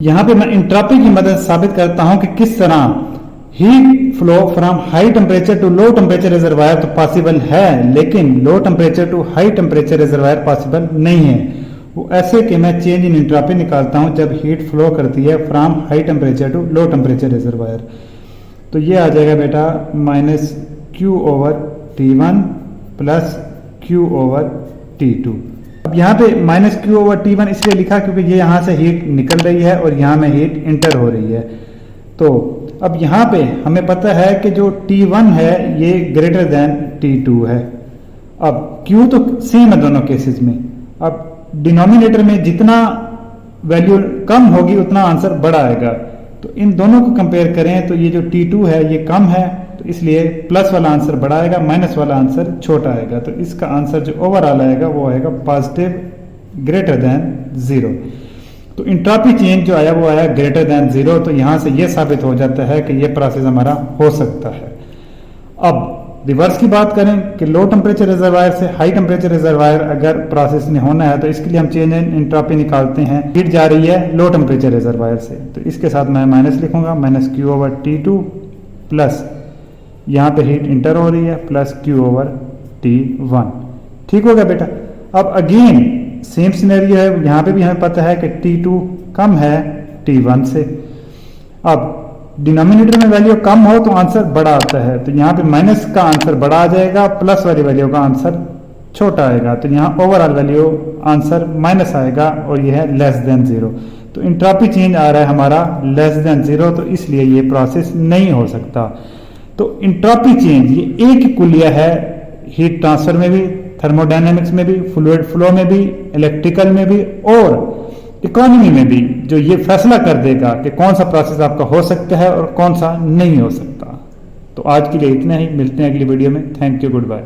यहाँ पे मैं इंट्रॉपी की मदद से साबित करता हूं कि किस तरह heat flow from high temperature to low temperature reservoir तो पॉसिबल है, लेकिन low temperature to high temperature reservoir possible नहीं है। वो ऐसे कि मैं चेंज इन इंट्रॉपी निकालता हूं जब हीट फ्लो करती है from high temperature to low temperature reservoir. तो ये आ जाएगा बेटा minus Q over T1 plus Q over T2। अब यहाँ पे माइनस क्यू ओवर T1 इसलिए लिखा क्योंकि ये यहाँ से हीट निकल रही है और यहाँ में हीट इंटर हो रही है। तो अब यहाँ पे हमें पता है कि जो T1 है ये ग्रेटर देन T2 है। अब Q तो सेम है दोनों केसेस में। अब डिनोमिनेटर में जितना वैल्यू कम होगी उतना आंसर बड़ा आएगा। तो इन दोनों को कंपेयर करें तो ये जो T2 है ये कम है, तो इसलिए प्लस वाला आंसर बड़ा आएगा, माइनस वाला आंसर छोटा आएगा। तो इसका आंसर जो ओवरऑल आएगा वो आएगा पॉजिटिव ग्रेटर देन 0। तो इंट्रॉपी चेंज जो आया वो आया ग्रेटर देन 0। तो यहां से ये साबित हो जाता है कि ये प्रोसेस हमारा हो सकता है। अब रिवर्स की बात करें कि लो टेम्परेचर रिजर्वायर से हाई टेम्परेचर रिजर्वायर अगर प्रोसेस में होना है तो इसके लिए हम चेंज इन इंट्रॉपी निकालते हैं। हीट जा रही है लो टेम्परेचर रिजर्वायर से, तो इसके साथ मैं माइनस लिखूंगा, minus Q over T2 plus यहाँ पे हीट इंटर हो रही है प्लस क्यू ओवर T1। ठीक हो गया बेटा। अब अगेन सेम सिनेरियो है, यहाँ पे भी हमें पता है कि T2 कम है T1 से। अब डिनोमिनेटर में वैल्यू कम हो तो आंसर बड़ा आता है, तो यहाँ पे माइनस का आंसर बड़ा आ जाएगा, प्लस वाली वैल्यू का आंसर छोटा आएगा। तो यहाँ ओवरऑल वैल्यू आंसर माइनस आएगा और यह है लेस देन 0। तो इंट्रॉपी चेंज आ रहा है हमारा लेस देन 0, तो इसलिए ये प्रोसेस नहीं हो सकता। तो इंट्रॉपी चेंज ये एक ही कुलिया है हीट ट्रांसफर में भी, थर्मोडायनेमिक्स में भी, फ्लूइड फ्लो में भी, इलेक्ट्रिकल में भी और इकोनॉमी में भी, जो ये फैसला कर देगा कि कौन सा प्रोसेस आपका हो सकता है और कौन सा नहीं हो सकता। तो आज के लिए इतना ही, मिलते हैं अगली वीडियो में। Thank you, good bye.